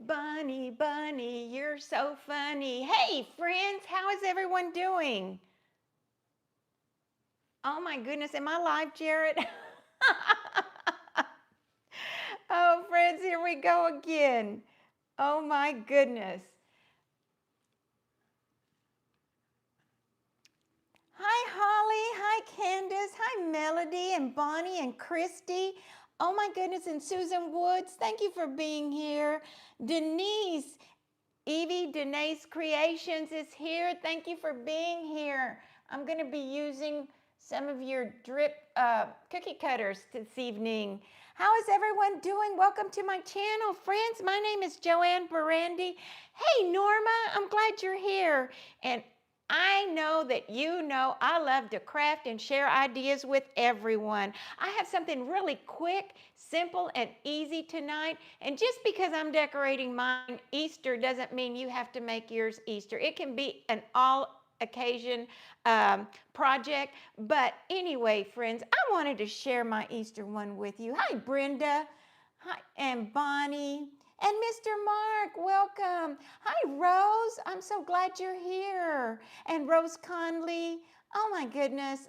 Bunny, Bunny, you're so funny. Hey, friends, how is everyone doing? Oh my goodness, am I live, Jared? Oh, friends, here we go again. Oh my goodness. Hi, Holly. Hi, Candace. Hi, Melody and Bonnie and Christy. Oh my goodness, and Susan Woods. Thank you for being here. Denise, Evie Denise Creations is here. Thank you for being here. I'm going to be using some of your drip cookie cutters this evening. How is everyone doing? Welcome to my channel, friends. My name is Joanne Barandi. Hey, Norma, I'm glad you're here. And I know that you know I love to craft and share ideas with everyone. I have something really quick, simple, and easy tonight. And just because I'm decorating mine Easter doesn't mean you have to make yours Easter. It can be an all occasion project. But anyway, friends, I wanted to share my Easter one with you. Hi, Brenda. Hi, and Bonnie. And Mr. Mark, welcome. Hi, Rose. I'm so glad you're here. And Rose Conley. Oh, my goodness.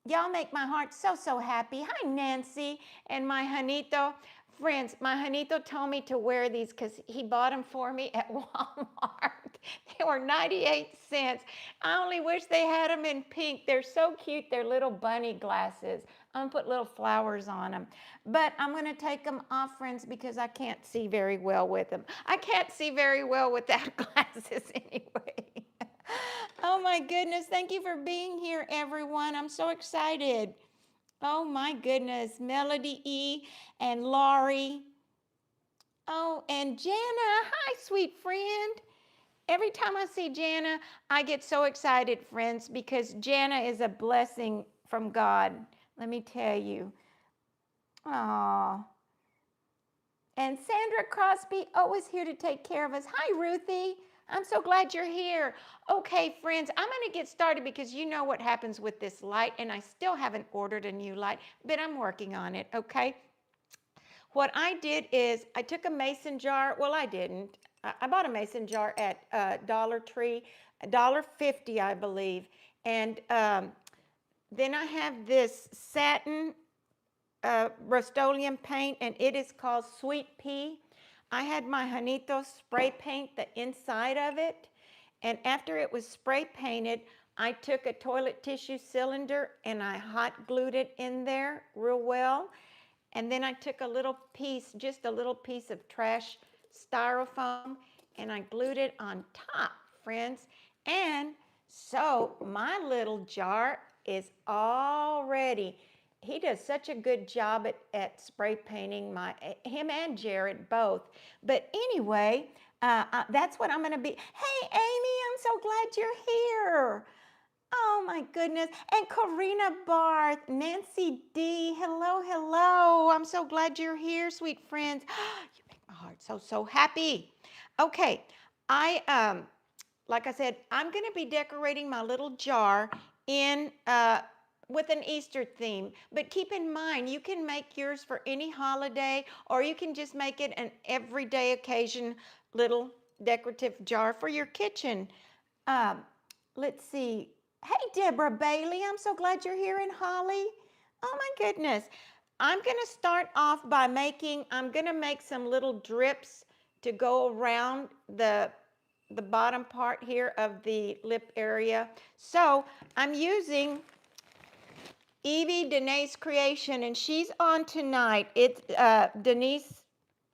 Y'all make my heart so, so happy. Hi, Nancy and my Janito. Friends, my Janito told me to wear these because he bought them for me at Walmart. They were 98 cents. I only wish they had them in pink. They're so cute. They're little bunny glasses. I'm going to put little flowers on them. But I'm going to take them off, friends, because I can't see very well with them. I can't see very well without glasses anyway. Oh my goodness. Thank you for being here, everyone. I'm so excited. Oh my goodness. Melody E. and Laurie. Oh, and Jana. Hi, sweet friend. Every time I see Jana, I get so excited, friends, because Jana is a blessing from God. Let me tell you. Oh. And Sandra Crosby, always here to take care of us. Hi, Ruthie. I'm so glad you're here. Okay, friends, I'm going to get started because you know what happens with this light, and I still haven't ordered a new light, but I'm working on it, okay? What I did is I took a mason jar. Well, I didn't. I bought a mason jar at Dollar Tree, $1.50, I believe. And then I have this satin Rust-Oleum paint, and it is called Sweet Pea. I had my Janito spray paint the inside of it, and after it was spray painted, I took a toilet tissue cylinder and I hot glued it in there real well. And then I took a little piece, just a little piece of trash styrofoam, and I glued it on top, friends. And so my little jar is all ready. He does such a good job at spray painting him and Jared both. But anyway, that's what I'm going to be. Hey, Amy, I'm so glad you're here. Oh my goodness. And Karina Barth, Nancy D. Hello, hello. I'm so glad you're here, sweet friends. You make my heart so, so happy. Okay. I like I said, I'm going to be decorating my little jar in with an Easter theme. But keep in mind, you can make yours for any holiday, or you can just make it an everyday occasion little decorative jar for your kitchen. Um, let's see. Hey, Deborah Bailey, I'm so glad you're here in Holly. Oh my goodness. I'm going to start off by I'm going to make some little drips to go around the bottom part here of the lip area. So I'm using Evie Denise Creation, and she's on tonight. It's Denise,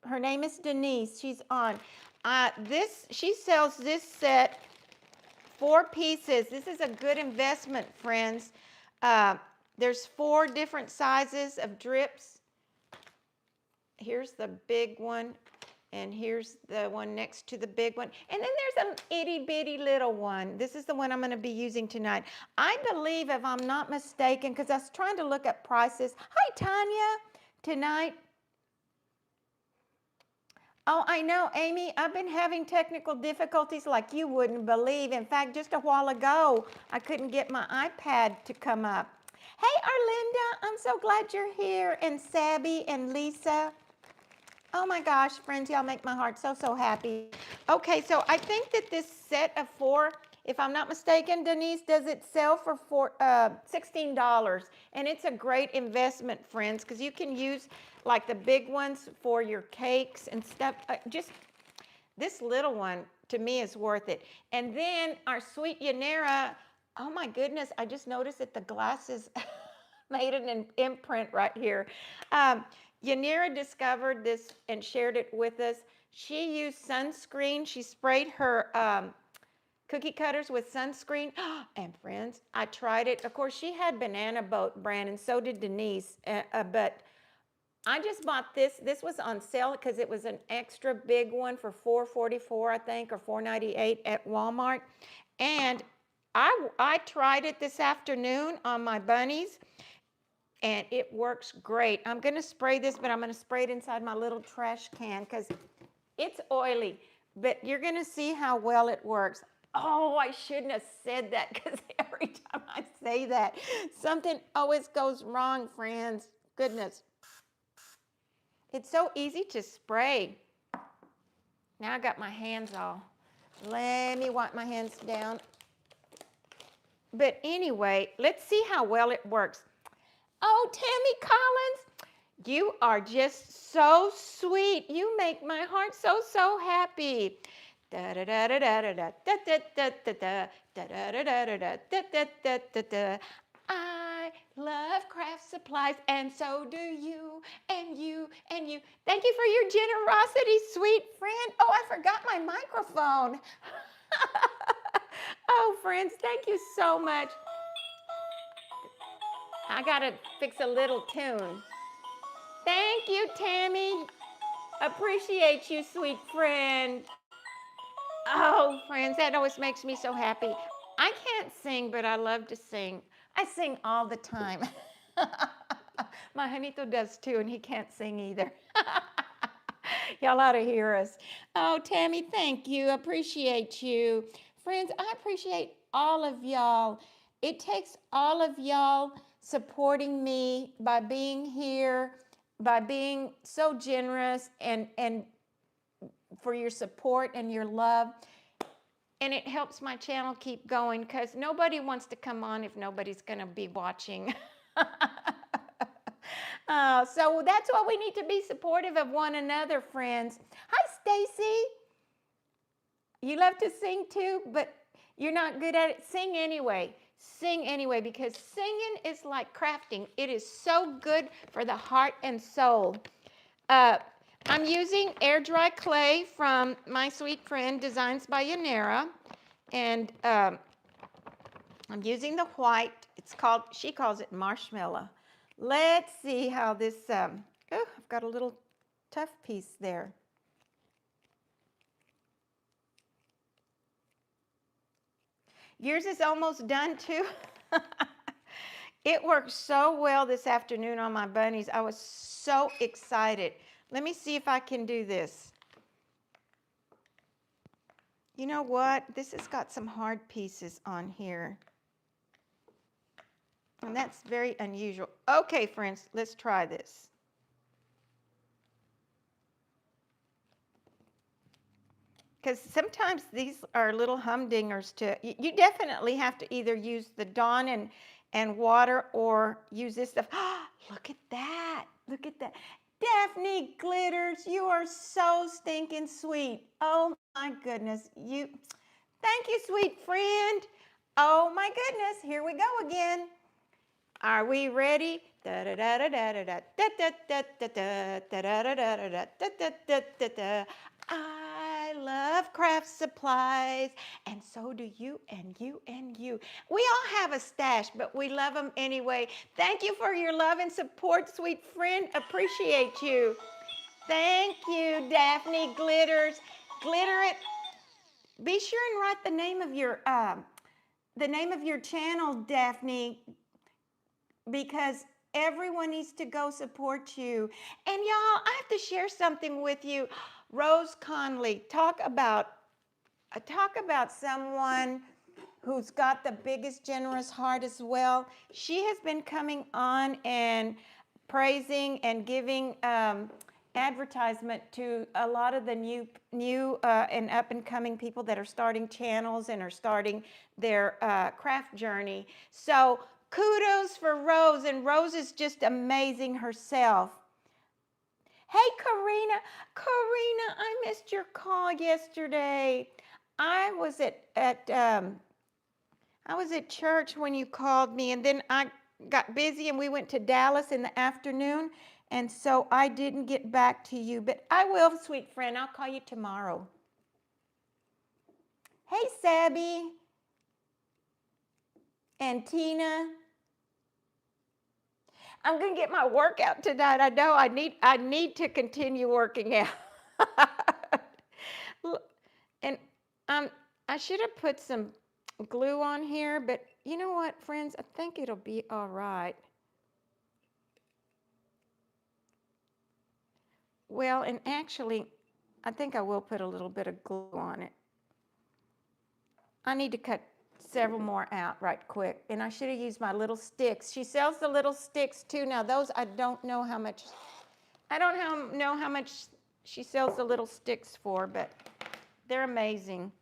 her name is Denise. She's on. She sells this set 4 pieces. This is a good investment, friends. Uh, there's 4 different sizes of drips. Here's the big one, and here's the one next to the big one. And then there's an itty bitty little one. This is the one I'm going to be using tonight. I believe, if I'm not mistaken, because I was trying to look at prices. Hi, Tanya, tonight. Oh, I know, Amy. I've been having technical difficulties like you wouldn't believe. In fact, just a while ago, I couldn't get my iPad to come up. Hey, Arlinda, I'm so glad you're here. And Sabby and Lisa. Oh my gosh, friends, y'all make my heart so, so happy. Okay, so I think that this set of 4, if I'm not mistaken, Denise, does it sell for $16? And it's a great investment, friends, because you can use like the big ones for your cakes and stuff. Just this little one to me is worth it. And then our sweet Yanera, oh my goodness, I just noticed that the glasses made an imprint right here. Yanira discovered this and shared it with us. She used sunscreen. She sprayed her cookie cutters with sunscreen. And friends, I tried it. Of course, she had Banana Boat brand, and so did Denise. But I just bought this. This was on sale because it was an extra big one for $4.44, I think, or $4.98 at Walmart. And I tried it this afternoon on my bunnies, and it works great. I'm going to spray this, but I'm going to spray it inside my little trash can because it's oily. But you're going to see how well it works. Oh, I shouldn't have said that because every time I say that, something always goes wrong, friends. Goodness. It's so easy to spray. Now I got my hands all. Let me wipe my hands down. But anyway, let's see how well it works. Oh, Tammy Collins, you are just so sweet. You make my heart so, so happy. Da da da da da da da da da da da da da da da da da da da da. I love craft supplies, and so do you, and you, and you. Thank you for your generosity, sweet friend. Oh, I forgot my microphone. Oh, friends, thank you so much. I gotta fix a little tune. Thank you, Tammy. Appreciate you, sweet friend. Oh, friends, that always makes me so happy. I can't sing, but I love to sing. I sing all the time. My Janito does too, and he can't sing either. Y'all ought to hear us. Oh, Tammy, thank you. Appreciate you. Friends, I appreciate all of y'all. It takes all of y'all supporting me by being here, by being so generous and for your support and your love. And it helps my channel keep going because nobody wants to come on if nobody's going to be watching. So that's why we need to be supportive of one another, friends. Hi, Stacy. You love to sing too, but you're not good at it. Sing anyway. Sing anyway, because singing is like crafting. It is so good for the heart and soul. I'm using air dry clay from my sweet friend Designs by Yanera, and I'm using the white. She calls it marshmallow. Let's see how this, oh, I've got a little tough piece there. Yours is almost done too. It worked so well this afternoon on my bunnies. I was so excited. Let me see if I can do this. You know what? This has got some hard pieces on here. And that's very unusual. Okay, friends, let's try this. Because sometimes these are little humdingers to, you definitely have to either use the Dawn and water or use this stuff. Look at that. Look at that. Daphne Glitters, you are so stinking sweet. Oh my goodness. Thank you, sweet friend. Oh my goodness. Here we go again. Are we ready? I love craft supplies, and so do you, and you, and you. We all have a stash, but we love them anyway. Thank you for your love and support, sweet friend. Appreciate you. Thank you, Daphne Glitters. Glitter it. Be sure and write the name of your channel, Daphne, because everyone needs to go support you. And y'all, I have to share something with you. Rose Conley, talk about someone who's got the biggest generous heart as well. She has been coming on and praising and giving advertisement to a lot of the new and up and coming people that are starting channels and are starting their craft journey. So kudos for Rose, and Rose is just amazing herself. Hey, Karina. Karina, I missed your call yesterday. I was at church when you called me, and then I got busy and we went to Dallas in the afternoon, and so I didn't get back to you, but I will, sweet friend. I'll call you tomorrow. Hey, Sabby and Tina. I'm going to get my workout tonight. I know I need to continue working out. And I should have put some glue on here, but you know what, friends? I think it'll be all right. Well, and actually, I think I will put a little bit of glue on it. I need to cut several more out right quick, and I should have used my little sticks. She sells the little sticks too. Now those, I don't know how much she sells the little sticks for, but they're amazing.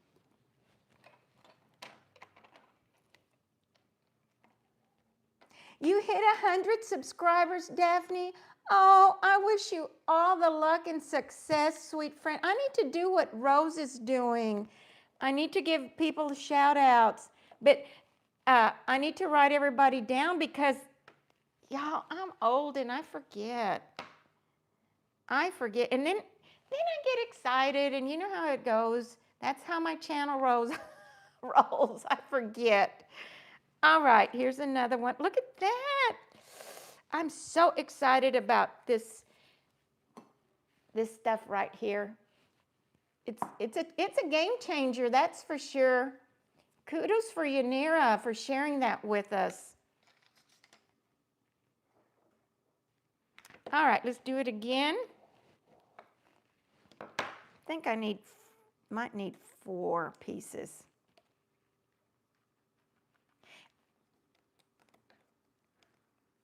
You hit 100 subscribers, Daphne. Oh, I wish you all the luck and success, sweet friend. I need to do what Rose is doing. I need to give people shout outs, but I need to write everybody down because, y'all, I'm old and I forget. And then I get excited, and you know how it goes. That's how my channel rolls. I forget. All right, here's another one. Look at that. I'm so excited about this stuff right here. It's a game changer, that's for sure. Kudos for Yanira for sharing that with us. All right, let's do it again. I think I might need 4 pieces.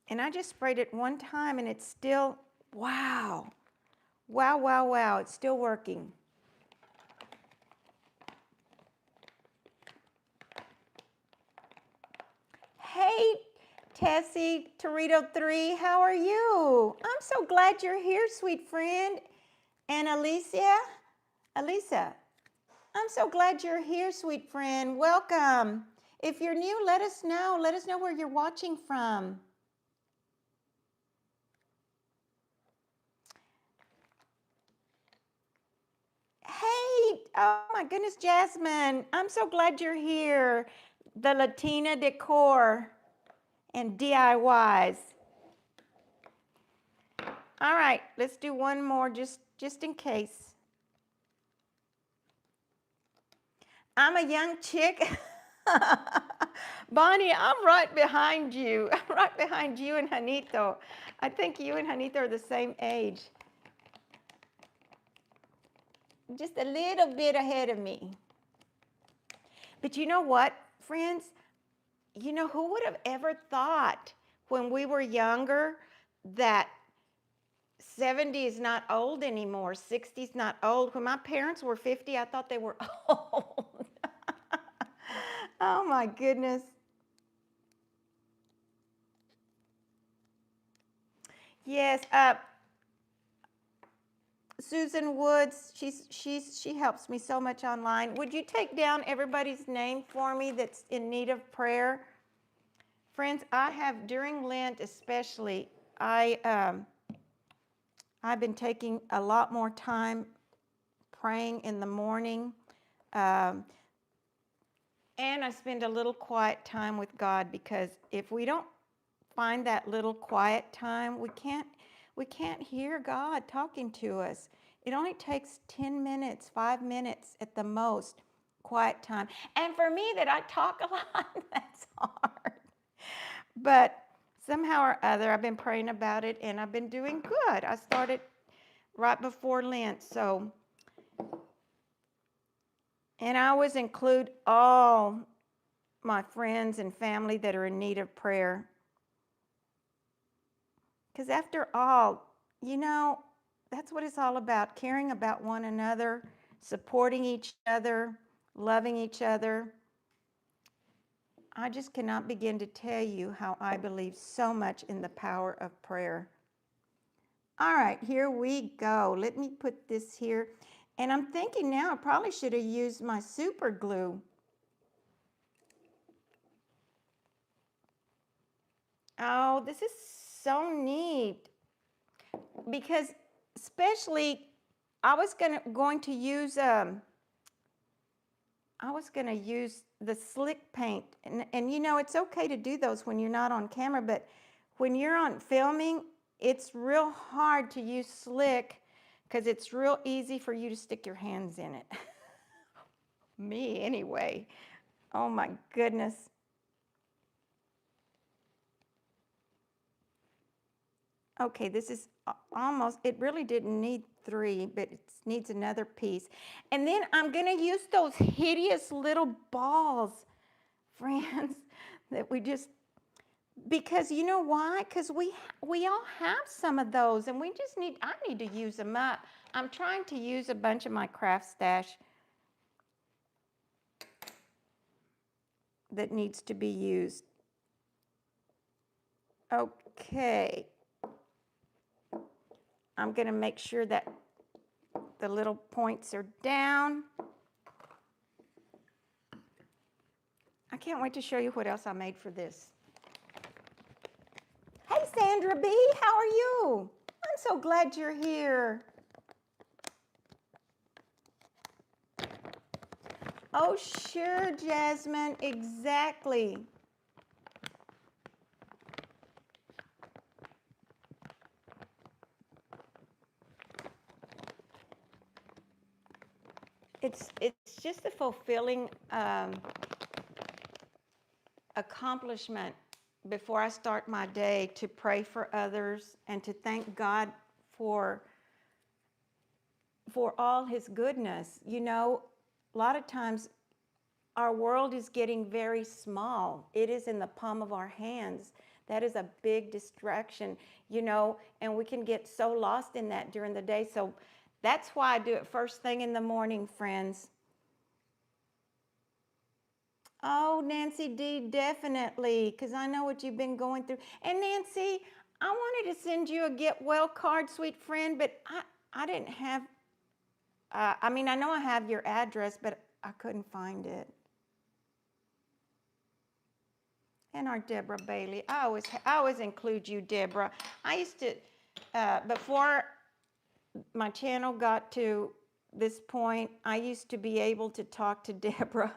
And I just sprayed it one time and it's still, wow. Wow, wow, wow, it's still working. Hey, Tessie, Torito 3, how are you? I'm so glad you're here, sweet friend. And Elisa, I'm so glad you're here, sweet friend. Welcome. If you're new, let us know. Let us know where you're watching from. Hey, oh my goodness, Jasmine. I'm so glad you're here. The Latina Decor and DIYs. All right, let's do one more just in case. I'm a young chick. Bonnie, I'm right behind you. I'm right behind you and Janito. I think you and Janito are the same age. Just a little bit ahead of me. But you know what, friends? You know, who would have ever thought when we were younger that 70 is not old anymore, 60 is not old? When my parents were 50, I thought they were old. Oh my goodness. Yes, Susan Woods, she helps me so much online. Would you take down everybody's name for me that's in need of prayer? Friends, I have, during Lent especially, I've been taking a lot more time praying in the morning. And I spend a little quiet time with God, because if we don't find that little quiet time, we can't hear God talking to us. It only takes 10 minutes, 5 minutes at the most, quiet time. And for me, that I talk a lot, that's hard. But somehow or other, I've been praying about it and I've been doing good. I started right before Lent, so. And I always include all my friends and family that are in need of prayer. Because after all, you know, that's what it's all about, caring about one another, supporting each other, loving each other. I just cannot begin to tell you how I believe so much in the power of prayer. All right, here we go. Let me put this here. And I'm thinking now I probably should have used my super glue. Oh, this is so neat. Because especially I was going to use the slick paint, and you know, it's okay to do those when you're not on camera, but when you're on filming, it's real hard to use slick because it's real easy for you to stick your hands in it. Me anyway. Oh my goodness. Okay, this is almost, it really didn't need 3, but it needs another piece. And then I'm going to use those hideous little balls, friends, that we just, because you know why? Because we all have some of those, and I need to use them up. I'm trying to use a bunch of my craft stash that needs to be used. Okay. I'm going to make sure that the little points are down. I can't wait to show you what else I made for this. Hey, Sandra B., how are you? I'm so glad you're here. Oh, sure, Jasmine, exactly. It's just a fulfilling accomplishment before I start my day to pray for others and to thank God for all his goodness. You know, a lot of times our world is getting very small. It is in the palm of our hands. That is a big distraction, you know, and we can get so lost in that during the day. So that's why I do it first thing in the morning, friends. Oh, Nancy D, definitely, because I know what you've been going through. And Nancy, I wanted to send you a get well card, sweet friend, but I didn't have, I mean, I know I have your address, but I couldn't find it. And our Deborah Bailey, I always include you, Deborah. I used to, before my channel got to this point, I used to be able to talk to Deborah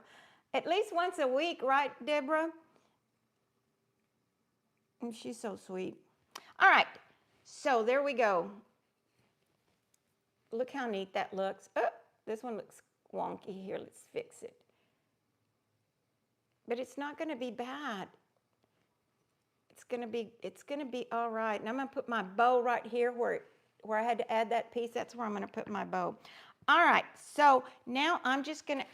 at least once a week, right, Deborah? And she's so sweet. All right, so there we go. Look how neat that looks. Oh, this one looks wonky here. Let's fix it. But it's not going to be bad. It's gonna be all right. And I'm gonna put my bow right here where I had to add that piece. That's where I'm gonna put my bow. All right, so now I'm just gonna,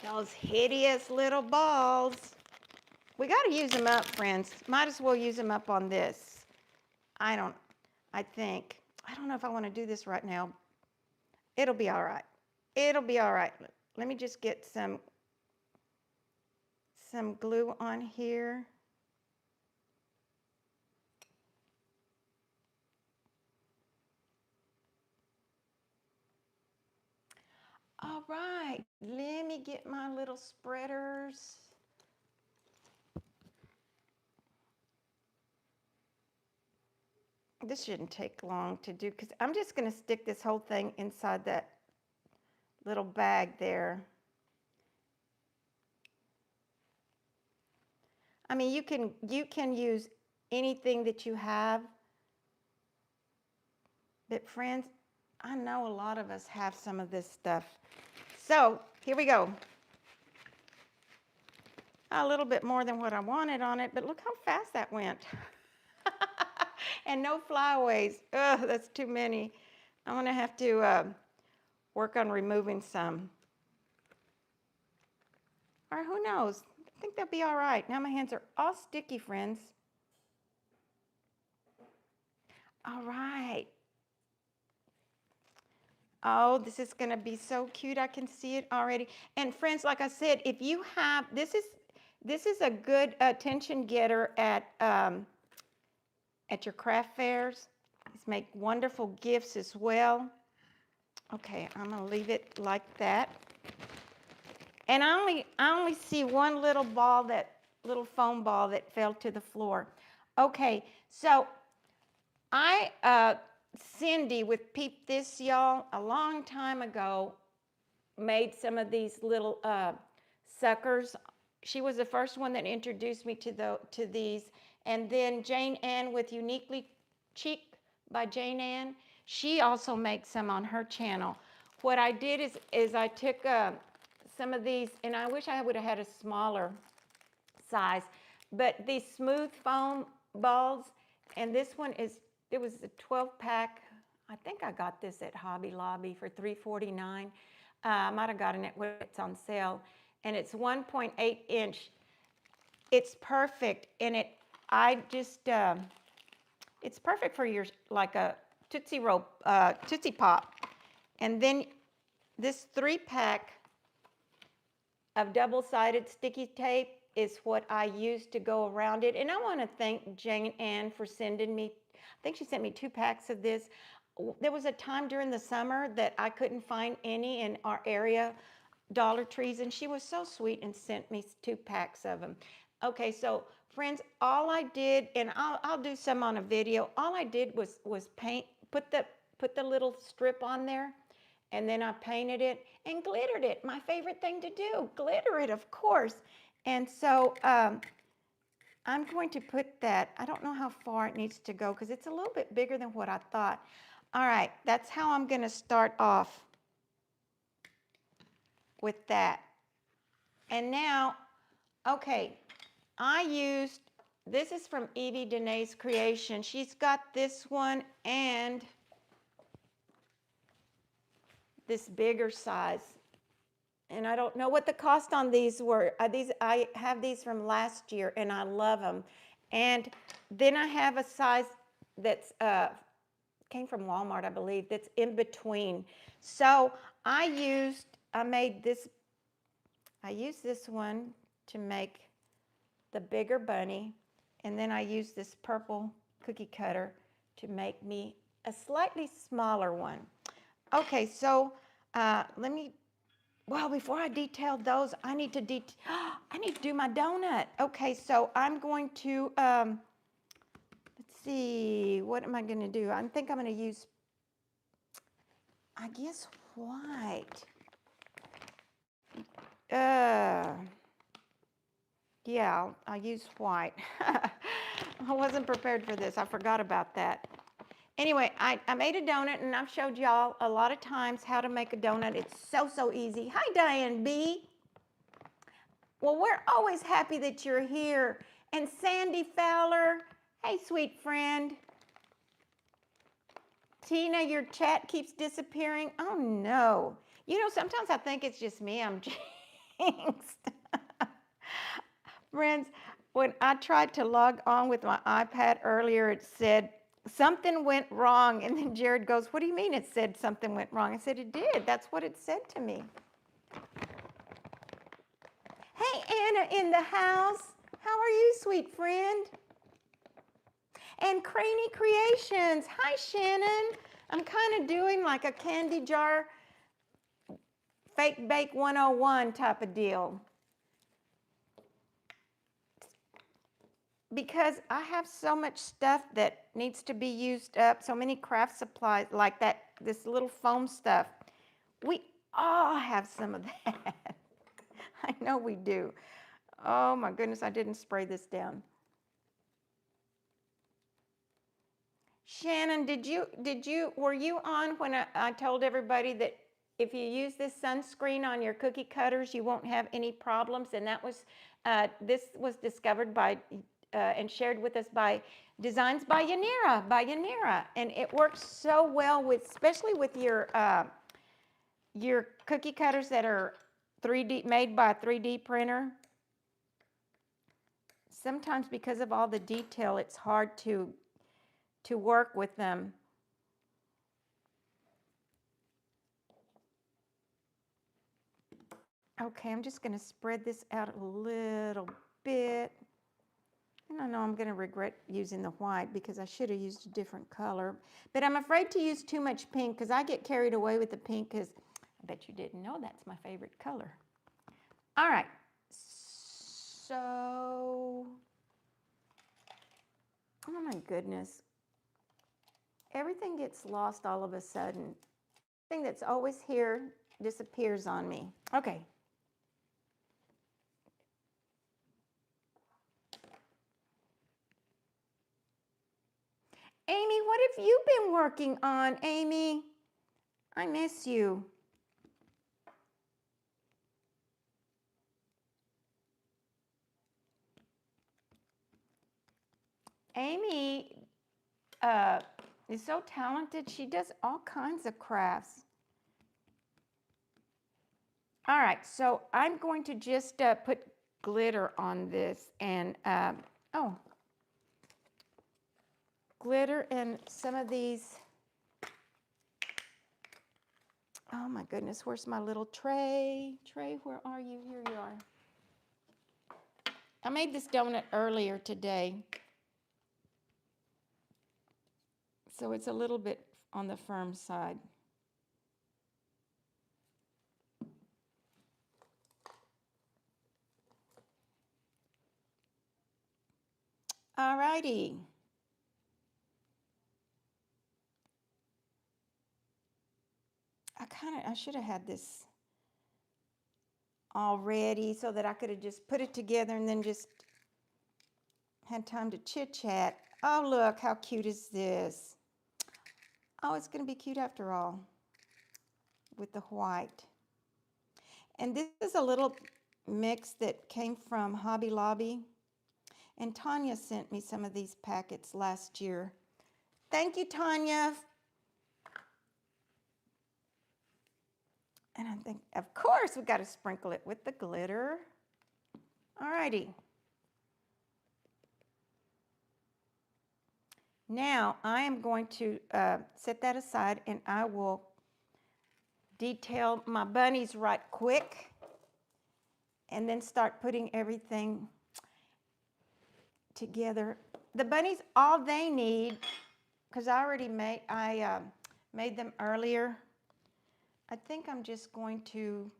those hideous little balls. We gotta use them up, friends. Might as well use them up on this. I don't know if I wanna do this right now. It'll be all right. It'll be all right. Let me just get some glue on here. All right, let me get my little spreaders. This shouldn't take long to do because I'm just going to stick this whole thing inside that little bag there. I mean, you can use anything that you have. But friends, I know a lot of us have some of this stuff. So here we go. A little bit more than what I wanted on it, but look how fast that went. And no flyaways. Ugh, that's too many. I'm going to have to work on removing some. Or who knows? I think they'll be all right. Now my hands are all sticky, friends. All right. Oh, this is going to be so cute. I can see it already. And friends, like I said, if you have, this is a good attention getter at your craft fairs. These make wonderful gifts as well. Okay, I'm going to leave it like that. And I only see one little ball, that little foam ball that fell to the floor. Okay, so Cindy with Peep This, y'all, a long time ago made some of these little suckers. She was the first one that introduced me to these. And then Jane Ann with Uniquely Chic by Jane Ann. She also makes some on her channel. What I did is I took some of these, and I wish I would have had a smaller size, but these smooth foam balls, and this one it was a 12-pack. I think I got this at Hobby Lobby for $3.49. I might have gotten it when it's on sale, and it's 1.8 inch. It's perfect, and it's perfect for your, like a Tootsie Roll, Tootsie Pop. And then this 3-pack of double-sided sticky tape is what I use to go around it. And I want to thank Jane Ann for sending me, I think she sent me 2 packs of this. There was a time during the summer that I couldn't find any in our area Dollar Trees, and she was so sweet and sent me 2 packs of them. Okay, so friends, all I did, and I'll do some on a video, all I did was paint, put the little strip on there, and then I painted it and glittered it. My favorite thing to do, glitter it, of course. And so I'm going to put that, I don't know how far it needs to go because it's a little bit bigger than what I thought. All right, that's how I'm going to start off with that. And now, okay, this is from Evie Danae's Creation. She's got this one and this bigger size. And I don't know what the cost on these were. I have these from last year, and I love them. And then I have a size that's came from Walmart, I believe, that's in between. So I used this one to make the bigger bunny, and then I used this purple cookie cutter to make me a slightly smaller one. Okay, so well, before I detail those, I need to do my donut. Okay, so I'm going to, let's see, what am I going to do? I think I'm going to use, I guess, white. Yeah, I'll use white. I wasn't prepared for this. I forgot about that. Anyway, I made a donut, and I've showed y'all a lot of times how to make a donut. It's so easy. Hi, Diane B. Well, we're always happy that you're here. And Sandy Fowler, hey, sweet friend. Tina, your chat keeps disappearing. Oh, no. You know, sometimes I think it's just me. I'm jinxed. Friends, when I tried to log on with my iPad earlier, it said, something went wrong. And then Jared goes, what do you mean it said something went wrong? I said, it did. That's what it said to me. Hey, Anna in the house. How are you, sweet friend? And Craney Creations. Hi, Shannon. I'm kind of doing like a candy jar fake bake 101 type of deal. Because I have so much stuff that needs to be used up, so many craft supplies like that, this little foam stuff. We all have some of that. I know we do. Oh my goodness, I didn't spray this down. Shannon, were you on when I told everybody that if you use this sunscreen on your cookie cutters, you won't have any problems? And that was, this was discovered by, and shared with us by Designs by Yanira, and it works so well with, especially with your cookie cutters that are 3D, made by a 3D printer. Sometimes because of all the detail, it's hard to work with them. Okay, I'm just going to spread this out a little bit. And I know I'm going to regret using the white because I should have used a different color. But I'm afraid to use too much pink because I get carried away with the pink because I bet you didn't know that's my favorite color. All right. So, oh my goodness. Everything gets lost all of a sudden. Thing that's always here disappears on me. Okay. Amy, what have you been working on, Amy? I miss you. Amy is so talented. She does all kinds of crafts. All right, so I'm going to just put glitter on this and, oh, glitter and some of these. Oh my goodness, where's my little tray? Tray, where are you? Here you are. I made this donut earlier today, so it's a little bit on the firm side. All righty. I should have had this all ready so that I could have just put it together and then just had time to chit chat. Oh, look, how cute is this? Oh, it's going to be cute after all with the white. And this is a little mix that came from Hobby Lobby. And Tanya sent me some of these packets last year. Thank you, Tanya. And I think, of course, we've got to sprinkle it with the glitter. All righty. Now, I am going to set that aside and I will detail my bunnies right quick and then start putting everything together. The bunnies, all they need, because I already made them earlier, I think I'm just going to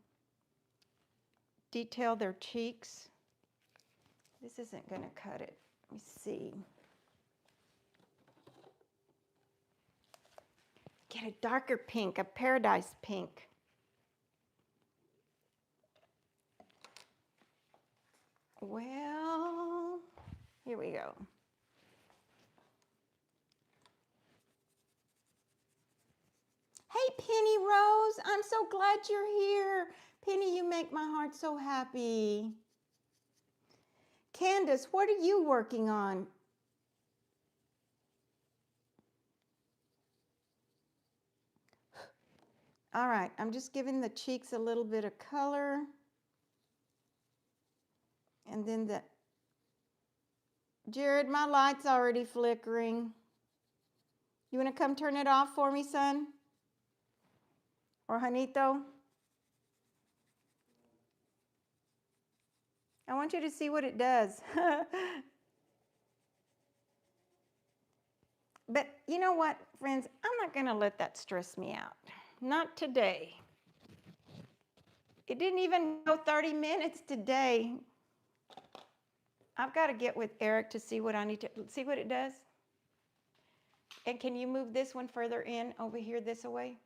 detail their cheeks. This isn't going to cut it. Let me see. Get a darker pink, a paradise pink. Well, here we go. Hey, Penny Rose, I'm so glad you're here. Penny, you make my heart so happy. Candace, what are you working on? All right, I'm just giving the cheeks a little bit of color. And then Jared, my light's already flickering. You want to come turn it off for me, son? Or Juanito? I want you to see what it does. But you know what, friends? I'm not going to let that stress me out. Not today. It didn't even go 30 minutes today. I've got to get with Eric to see what I need to see what it does. And can you move this one further in over here this way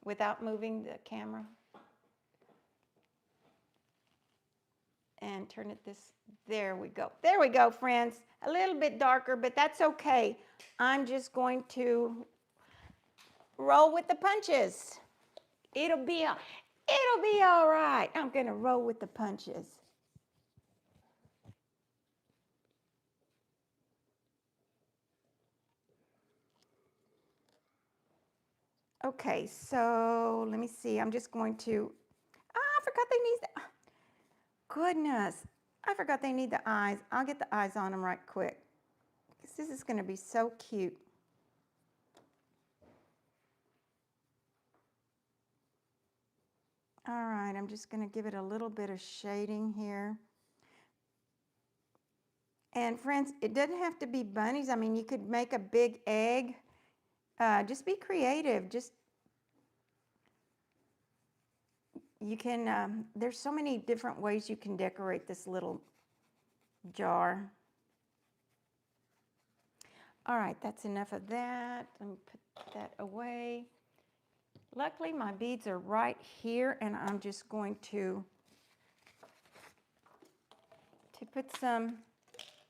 without moving the camera? And turn it this, there we go. There we go, friends. A little bit darker, but that's okay. I'm just going to roll with the punches. It'll be all right. I'm going to roll with the punches. Okay, so let me see. I'm just going to, I forgot they need the, goodness, I forgot they need the eyes. I'll get the eyes on them right quick. This is going to be so cute. All right, I'm just going to give it a little bit of shading here. And friends, it doesn't have to be bunnies. I mean, you could make a big egg. Just be creative. You can, there's so many different ways you can decorate this little jar. All right, that's enough of that. Let me put that away. Luckily, my beads are right here, and I'm just going to put some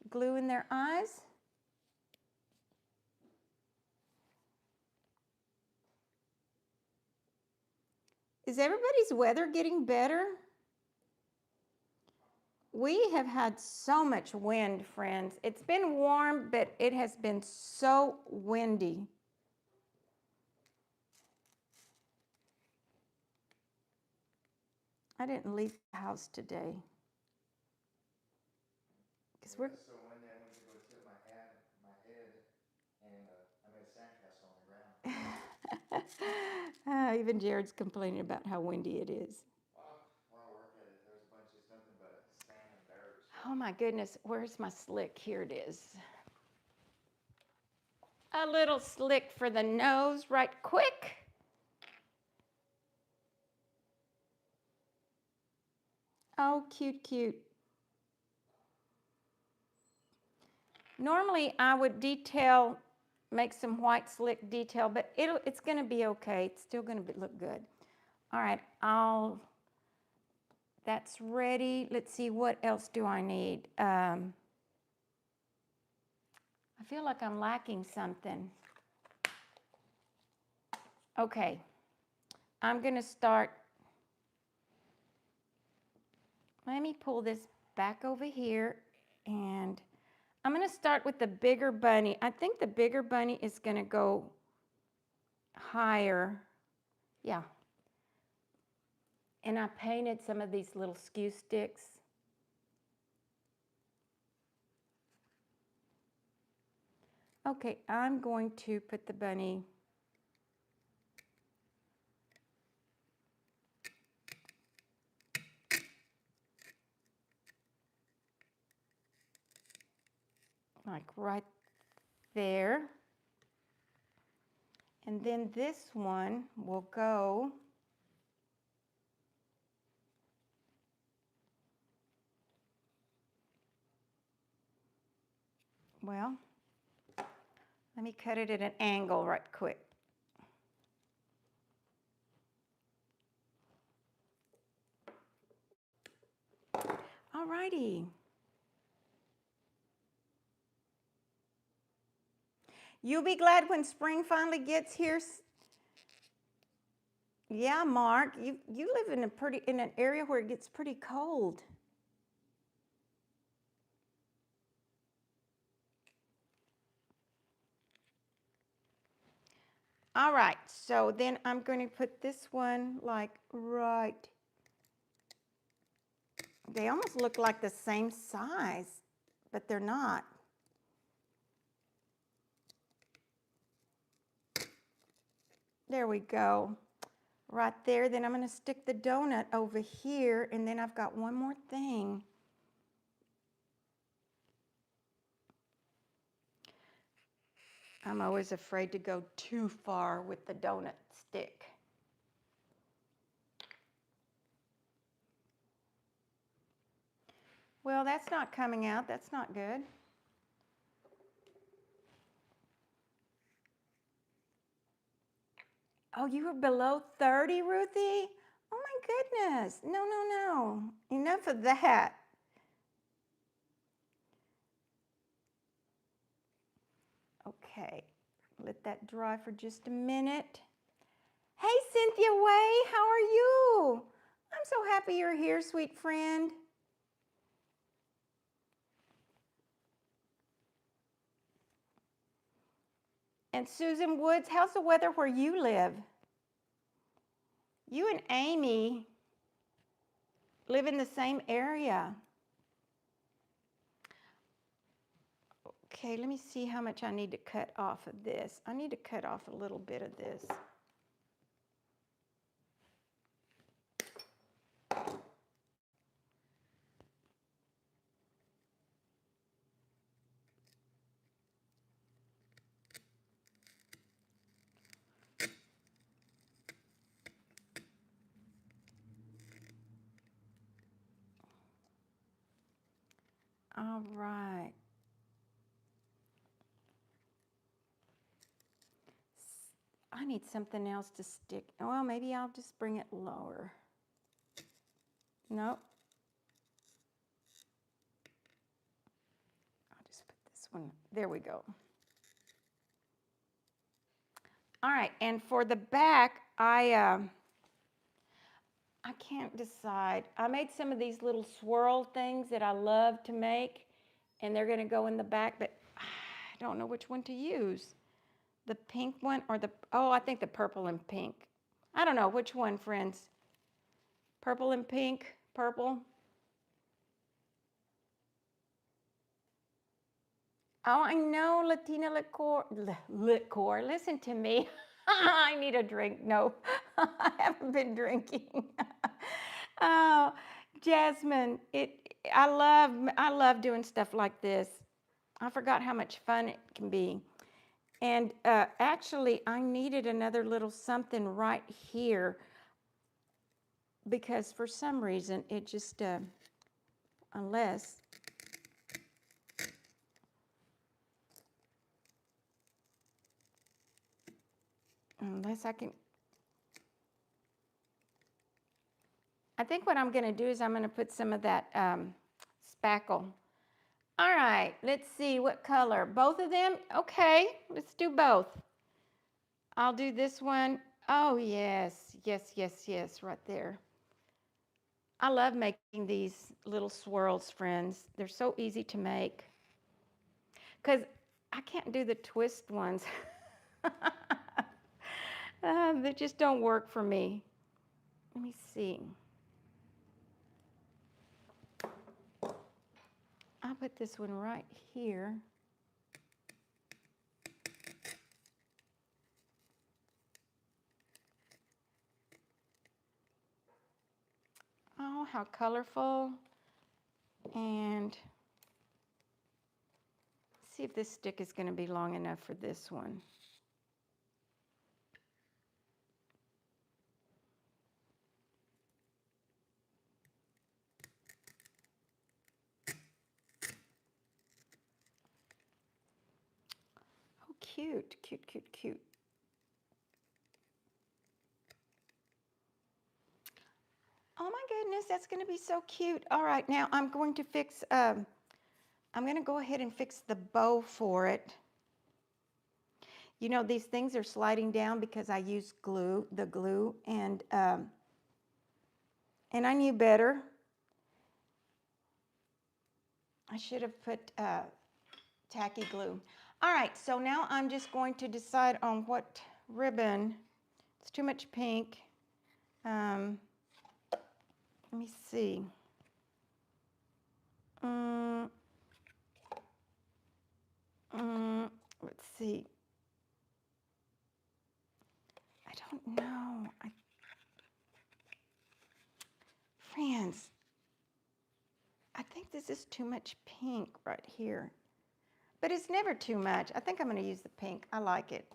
glue in their eyes. Is everybody's weather getting better? We have had so much wind, friends. It's been warm, but it has been so windy. I didn't leave the house today. Because we're... So one day I went to go tip my head, and I made a sandcastle on the ground. Even Jared's complaining about how windy it is. When I work at it, there's a bunch of nothing but sand and dirt. Oh my goodness, where's my slick? Here it is. A little slick for the nose right quick. Oh, cute, cute. Normally I would detail, make some white slick detail, but it's going to be okay. It's still going to look good. All right, that's ready. Let's see, what else do I need? I feel like I'm lacking something. Okay, I'm going to start. Let me pull this back over here, and I'm going to start with the bigger bunny. I think the bigger bunny is going to go higher. Yeah. And I painted some of these little skew sticks. Okay, I'm going to put the bunny like right there. And then this one will go well, let me cut it at an angle right quick. All righty. You'll be glad when spring finally gets here. Yeah, Mark, you live in an area where it gets pretty cold. All right, so then I'm going to put this one like right. They almost look like the same size, but they're not. There we go. Right there. Then I'm going to stick the donut over here, and then I've got one more thing. I'm always afraid to go too far with the donut stick. Well, that's not coming out. That's not good. Oh, you were below 30, Ruthie? Oh my goodness. No, no, no. Enough of that. Okay, let that dry for just a minute. Hey, Cynthia Way, how are you? I'm so happy you're here, sweet friend. And Susan Woods, how's the weather where you live? You and Amy live in the same area. Okay, let me see how much I need to cut off of this. I need to cut off a little bit of this. All right. I need something else to stick. Well, maybe I'll just bring it lower. Nope. I'll just put this one. There we go. All right, and for the back, I can't decide. I made some of these little swirl things that I love to make, and they're gonna go in the back, but I don't know which one to use. The pink one or oh, I think the purple and pink. I don't know which one, friends. Purple and pink, purple. Oh, I know, Latina liquor. Listen to me. I need a drink. No, I haven't been drinking. Oh, Jasmine, I love doing stuff like this. I forgot how much fun it can be. And actually, I needed another little something right here because for some reason it just, unless I can, I think what I'm going to do is I'm going to put some of that spackle. All right, let's see what color. Both of them? Okay, let's do both. I'll do this one. Oh, yes, yes, yes, yes, right there. I love making these little swirls, friends. They're so easy to make. Because I can't do the twist ones. They just don't work for me. Let me see. I'll put this one right here. Oh, how colorful. And see if this stick is going to be long enough for this one. Oh, cute, cute, cute, cute. Oh my goodness, that's going to be so cute. All right, now I'm going to fix, I'm going to go ahead and fix the bow for it. You know, these things are sliding down because I used glue, the glue, and I knew better. I should have put tacky glue. All right, so now I'm just going to decide on what ribbon. It's too much pink. Let me see. Let's see. I don't know. Friends, I think this is too much pink right here. But it's never too much. I think I'm going to use the pink. I like it.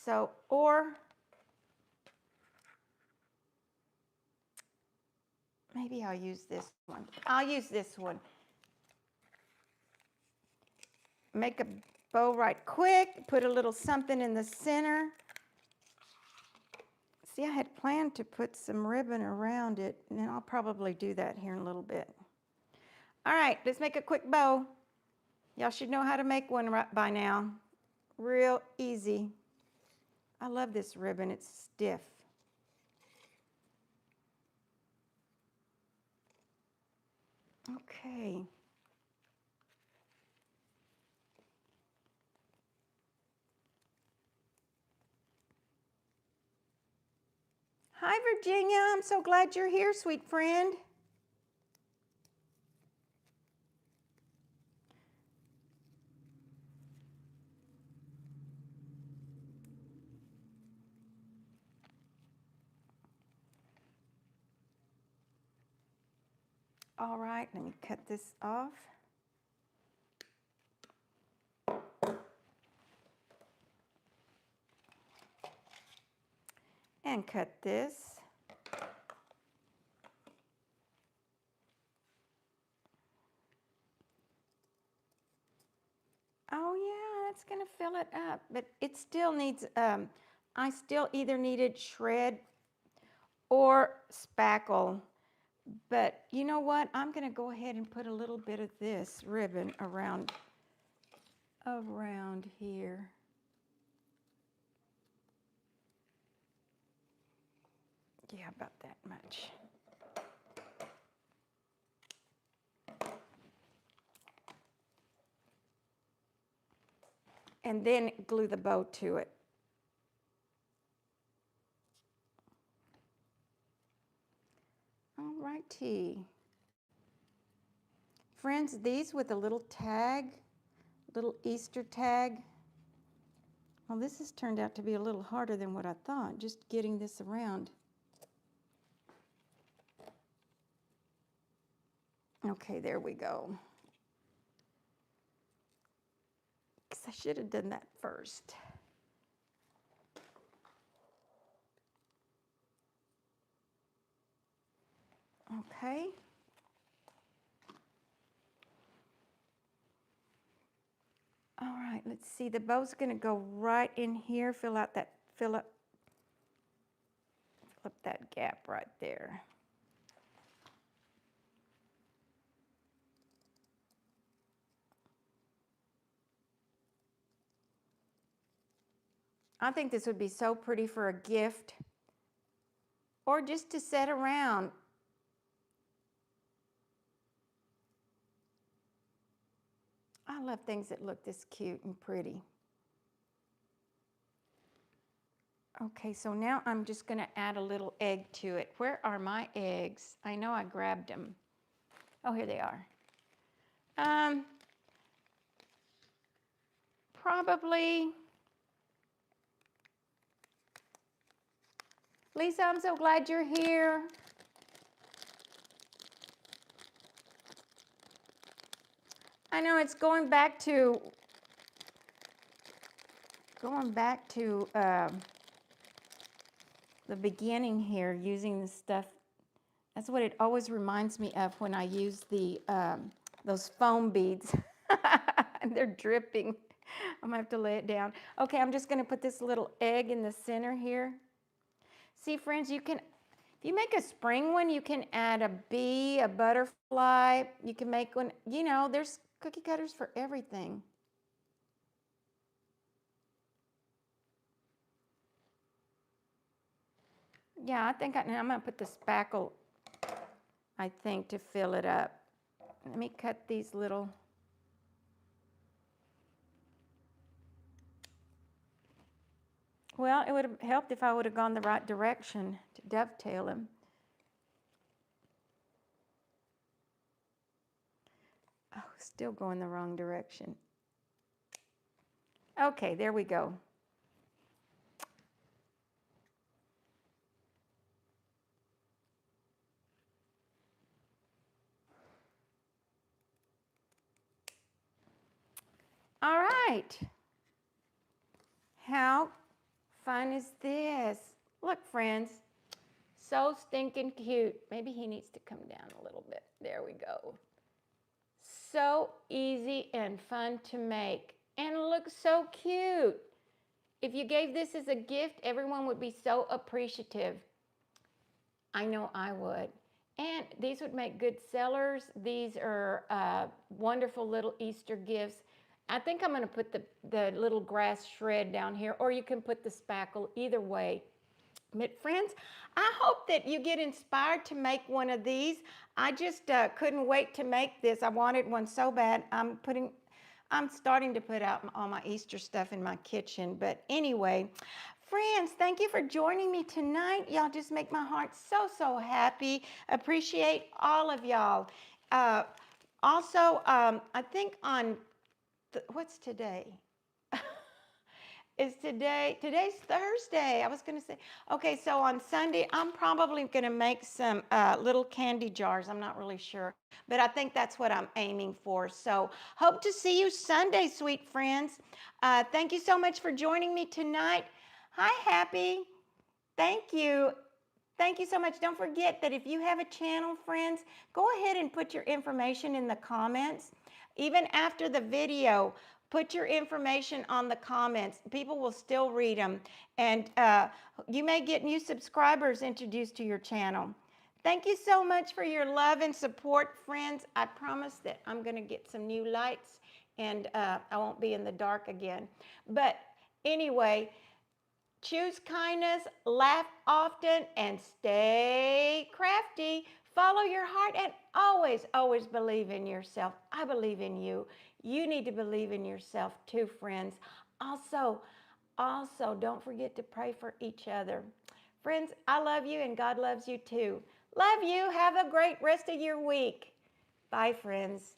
So, or maybe I'll use this one. I'll use this one. Make a bow right quick. Put a little something in the center. See, I had planned to put some ribbon around it, and I'll probably do that here in a little bit. All right, let's make a quick bow. Y'all should know how to make one right by now. Real easy. I love this ribbon. It's stiff. Okay. Hi, Virginia. I'm so glad you're here, sweet friend. All right, let me cut this off. And cut this. fill it up, but it still needs, I still either needed shred or spackle. But you know what? I'm going to go ahead and put a little bit of this ribbon around here. Yeah, about that much. And then glue the bow to it. All righty. Friends, these with a little tag, little Easter tag. Well, this has turned out to be a little harder than what I thought, just getting this around. Okay, there we go. Because I should have done that first. Okay. All right, let's see. The bow's going to go right in here. Fill up that gap right there. I think this would be so pretty for a gift or just to set around. I love things that look this cute and pretty. Okay, so now I'm just going to add a little egg to it. Where are my eggs? I know I grabbed them. Oh, here they are. Probably. Lisa, I'm so glad you're here. I know it's going back to the beginning here, using the stuff. That's what it always reminds me of when I use the those foam beads. And they're dripping. I'm gonna have to lay it down. Okay, I'm just gonna put this little egg in the center here. See, friends, you can, if you make a spring one, you can add a bee, a butterfly. You can make one, you know, there's cookie cutters for everything. Yeah, I think I'm going to put the spackle, I think, to fill it up. Let me cut these little. Well, it would have helped if I would have gone the right direction to dovetail them. Oh, still going the wrong direction. Okay, there we go. All right. How fun is this? Look, friends, so stinking cute. Maybe he needs to come down a little bit. There we go. So easy and fun to make, and looks so cute. If you gave this as a gift, everyone would be so appreciative. I know I would. And these would make good sellers. These are wonderful little Easter gifts. I think I'm going to put the little grass shred down here, or you can put the spackle, either way. But friends, I hope that you get inspired to make one of these. I just couldn't wait to make this. I wanted one so bad. I'm starting to put out all my Easter stuff in my kitchen. But anyway, friends, thank you for joining me tonight. Y'all just make my heart so, so happy. Appreciate all of y'all. Also, I think on, what's today? Today's Thursday. I was going to say, okay, so on Sunday, I'm probably going to make some little candy jars. I'm not really sure, but I think that's what I'm aiming for. So hope to see you Sunday, sweet friends. Thank you so much for joining me tonight. Hi, Happy. Thank you. Thank you so much. Don't forget that if you have a channel, friends, go ahead and put your information in the comments. Even after the video, Put your information on the comments. People will still read them. And you may get new subscribers introduced to your channel. Thank you so much for your love and support, friends. I promise that I'm going to get some new lights and I won't be in the dark again. But anyway, choose kindness, laugh often, and stay crafty. Follow your heart and always, always believe in yourself. I believe in you. You need to believe in yourself too, friends. Also, don't forget to pray for each other. Friends, I love you and God loves you too. Love you. Have a great rest of your week. Bye, friends.